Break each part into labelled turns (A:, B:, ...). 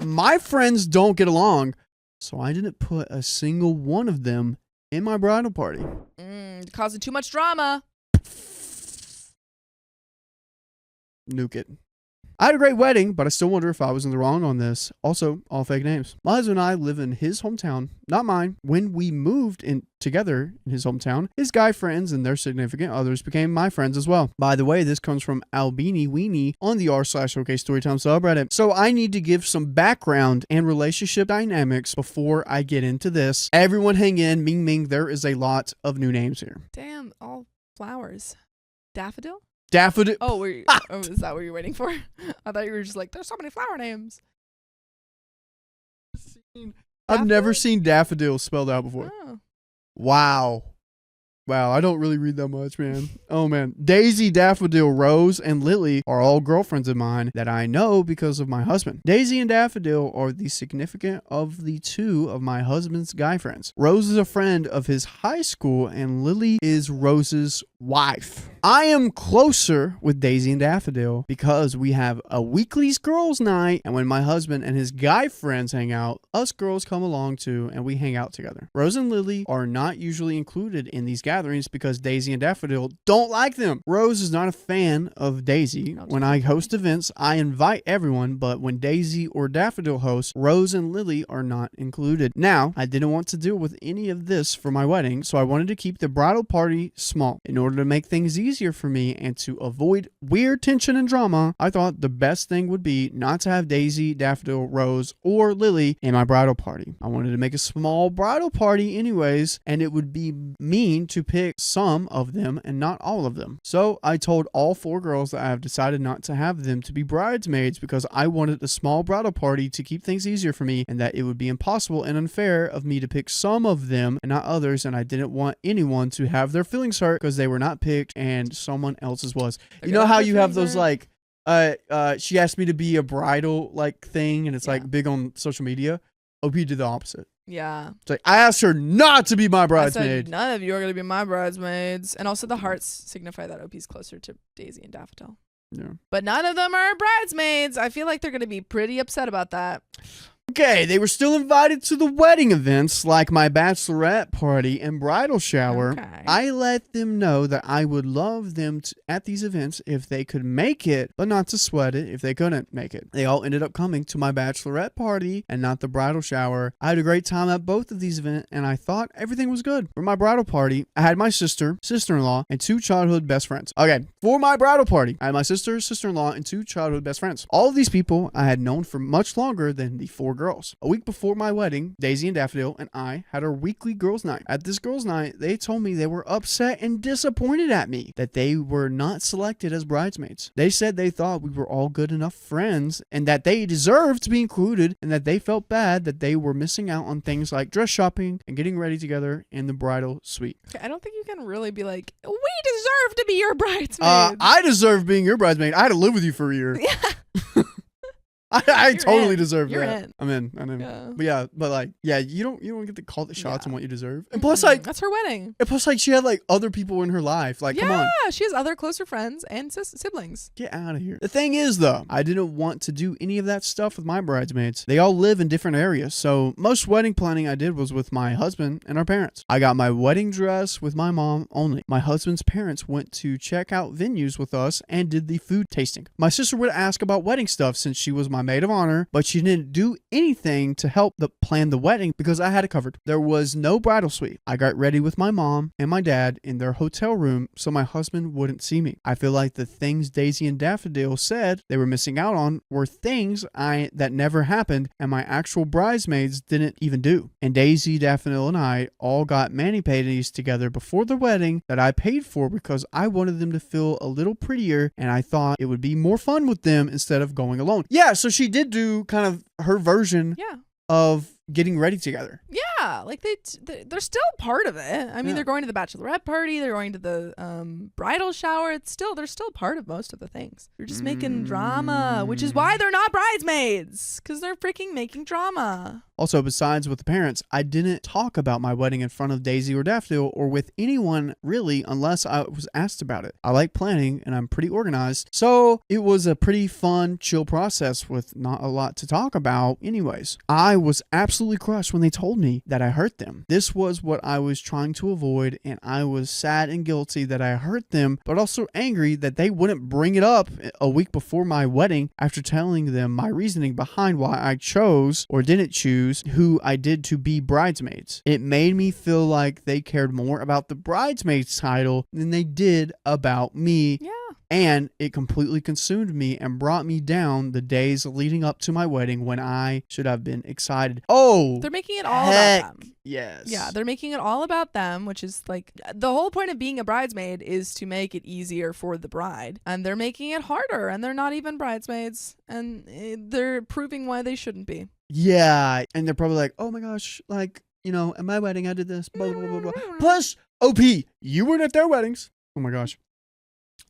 A: My friends don't get along, so I didn't put a single one of them in my bridal party.
B: Causing too much drama.
A: Nuke it. I had a great wedding, but I still wonder if I was in the wrong on this. Also, all fake names. My husband and I live in his hometown, not mine. When we moved in together in his hometown, his guy friends and their significant others became my friends as well. By the way, this comes from Albini Weenie on the r/OK Storytime subreddit. So I need to give some background and relationship dynamics before I get into this. Everyone hang in, Ming Ming, there is a lot of new names here.
B: Damn, all flowers. Daffodil?
A: Daffodil.
B: Oh, is that what you're waiting for? I thought you were just like, there's so many flower names.
A: I've never seen daffodil spelled out before.
B: Oh.
A: Wow, I don't really read that much, man. Oh, man. Daisy, Daffodil, Rose, and Lily are all girlfriends of mine that I know because of my husband. Daisy and Daffodil are the significant of the two of my husband's guy friends. Rose is a friend of his high school, and Lily is Rose's wife. I am closer with Daisy and Daffodil because we have a weekly girls' night, and when my husband and his guy friends hang out, us girls come along too, and we hang out together. Rose and Lily are not usually included in these gatherings because Daisy and Daffodil don't like them. Rose is not a fan of Daisy. When I host events, I invite everyone, but when Daisy or Daffodil hosts, Rose and Lily are not included. Now, I didn't want to deal with any of this for my wedding, so I wanted to keep the bridal party small. In order to make things easier for me and to avoid weird tension and drama, I thought the best thing would be not to have Daisy, Daffodil, Rose, or Lily in my bridal party. I wanted to make a small bridal party anyways, and it would be mean to pick some of them and not all of them. So I told all 4 girls that I have decided not to have them to be bridesmaids because I wanted a small bridal party to keep things easier for me, and that it would be impossible and unfair of me to pick some of them and not others, and I didn't want anyone to have their feelings hurt because they were not picked and someone else's was. You know how you have those like she asked me to be a bridal like thing, and it's like big on social media. OP did the opposite.
B: Yeah.
A: It's like, I asked her not to be my bridesmaid.
B: I said, none of you are going to be my bridesmaids. And also the hearts signify that OP's closer to Daisy and Daffodil.
A: Yeah.
B: But none of them are bridesmaids. I feel like they're going to be pretty upset about that.
A: Okay, they were still invited to the wedding events like my bachelorette party and bridal shower.
B: Okay.
A: I let them know that I would love them at these events if they could make it, but not to sweat it if they couldn't make it. They all ended up coming to my bachelorette party and not the bridal shower. I had a great time at both of these events, and I thought everything was good. For my bridal party, I had my sister, sister-in-law, and 2 childhood best friends. Okay, for my bridal party, I had my sister, sister-in-law, and 2 childhood best friends. All of these people I had known for much longer than the 4 girls. A week before my wedding, Daisy and Daffodil and I had our weekly girls' night. At this girls' night, they told me they were upset and disappointed at me that they were not selected as bridesmaids. They said they thought we were all good enough friends and that they deserved to be included, and that they felt bad that they were missing out on things like dress shopping and getting ready together in the bridal suite.
B: Okay, I don't think you can really be like, we deserve to be your bridesmaids.
A: I deserve being your bridesmaid. I had to live with you for a year.
B: Yeah.
A: I totally deserve
B: You're
A: that.
B: in.
A: I'm in.
B: Yeah.
A: But like, you don't get to call the shots on what you deserve. And plus, like,
B: that's her wedding.
A: And plus, like, she had like other people in her life. Like, come on.
B: Yeah, she has other closer friends and siblings.
A: Get out of here. The thing is, though, I didn't want to do any of that stuff with my bridesmaids. They all live in different areas, so most wedding planning I did was with my husband and our parents. I got my wedding dress with my mom only. My husband's parents went to check out venues with us and did the food tasting. My sister would ask about wedding stuff since she was my maid of honor, but she didn't do anything to help plan the wedding because I had it covered. There was no bridal suite. I got ready with my mom and my dad in their hotel room so my husband wouldn't see me. I feel like the things Daisy and Daffodil said they were missing out on were things that never happened and my actual bridesmaids didn't even do. And Daisy, Daffodil, and I all got mani-pedis together before the wedding that I paid for because I wanted them to feel a little prettier and I thought it would be more fun with them instead of going alone. Yeah, so she did do kind of her version of getting ready together.
B: Yeah, like they're still part of it. I mean, they're going to the bachelorette party, they're going to the bridal shower. They're still part of most of the things. They're just making drama, which is why they're not bridesmaids, because they're freaking making drama.
A: Also, besides with the parents, I didn't talk about my wedding in front of Daisy or Daffodil or with anyone really unless I was asked about it. I like planning and I'm pretty organized, so it was a pretty fun, chill process with not a lot to talk about anyways. I was absolutely crushed when they told me that I hurt them. This was what I was trying to avoid, and I was sad and guilty that I hurt them, but also angry that they wouldn't bring it up a week before my wedding after telling them my reasoning behind why I chose or didn't choose who I did to be bridesmaids. It made me feel like they cared more about the bridesmaids title than they did about me.
B: Yeah.
A: And it completely consumed me and brought me down the days leading up to my wedding when I should have been excited. Oh,
B: they're making it all about them.
A: Yes.
B: Yeah, they're making it all about them, which is like the whole point of being a bridesmaid is to make it easier for the bride. And they're making it harder, and they're not even bridesmaids, and they're proving why they shouldn't be.
A: Yeah, and they're probably like, oh my gosh, like, you know, at my wedding I did this, blah, blah, blah, blah. Plus, OP, you weren't at their weddings. Oh my gosh.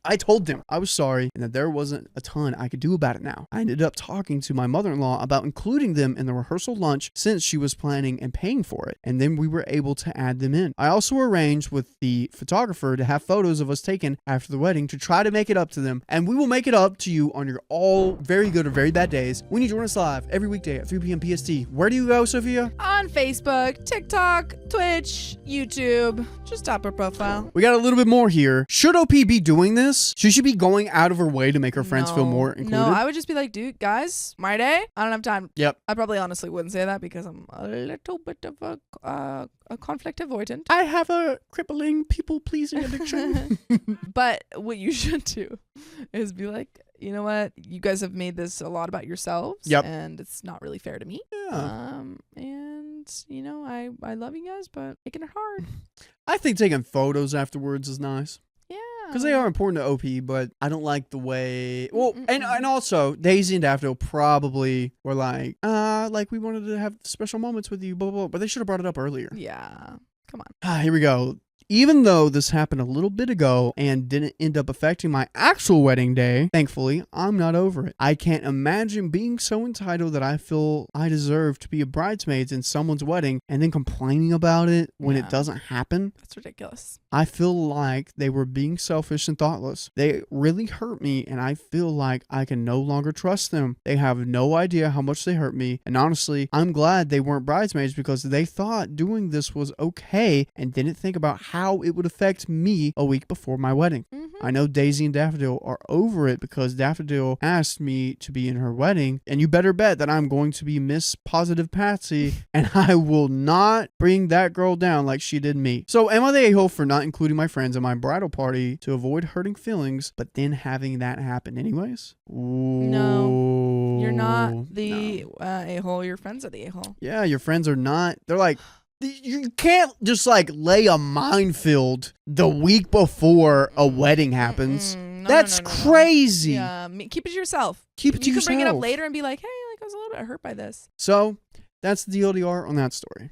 A: I told them I was sorry and that there wasn't a ton I could do about it now. I ended up talking to my mother-in-law about including them in the rehearsal lunch since she was planning and paying for it, and then we were able to add them in. I also arranged with the photographer to have photos of us taken after the wedding to try to make it up to them, and we will make it up to you on your all very good or very bad days when you join us live every weekday at 3 p.m. PST. Where do you go, Sophia?
B: On Facebook, TikTok, Twitch, YouTube. Just top her profile.
A: We got a little bit more here. Should OP be doing this? Should she be going out of her way to make her friends feel more included?
B: No, I would just be like, dude, guys, my day, I don't have time.
A: Yep.
B: I probably honestly wouldn't say that because I'm a little bit of a conflict avoidant.
A: I have a crippling people-pleasing addiction.
B: But what you should do is be like, you know what? You guys have made this a lot about yourselves.
A: Yep.
B: And it's not really fair to me.
A: Yeah.
B: And, you know, I love you guys, but making it hard.
A: I think taking photos afterwards is nice.
B: Yeah.
A: Because they are important to OP, but I don't like the way... Well, and also, Daisy and Daffodil probably were like we wanted to have special moments with you, blah, blah, blah. But they should have brought it up earlier.
B: Yeah. Come on.
A: Here we go. Even though this happened a little bit ago and didn't end up affecting my actual wedding day, thankfully, I'm not over it. I can't imagine being so entitled that I feel I deserve to be a bridesmaid in someone's wedding and then complaining about it when it doesn't happen.
B: That's ridiculous.
A: I feel like they were being selfish and thoughtless. They really hurt me, and I feel like I can no longer trust them. They have no idea how much they hurt me, and honestly, I'm glad they weren't bridesmaids because they thought doing this was okay and didn't think about how it would affect me a week before my wedding. I know Daisy and Daffodil are over it because Daffodil asked me to be in her wedding, and you better bet that I'm going to be Miss Positive Patsy, and I will not bring that girl down like she did me. So am I the a-hole for not including my friends in my bridal party to avoid hurting feelings, but then having that happen anyways? Ooh,
B: no, you're not the a-hole. Your friends are the a-hole.
A: Yeah, your friends are not. They're like, you can't just like lay a minefield the week before a wedding happens. That's crazy.
B: Yeah, keep it to yourself.
A: Keep it to yourself.
B: You can bring it up later and be like, hey, like I was a little bit hurt by this.
A: So that's the LDR on that story.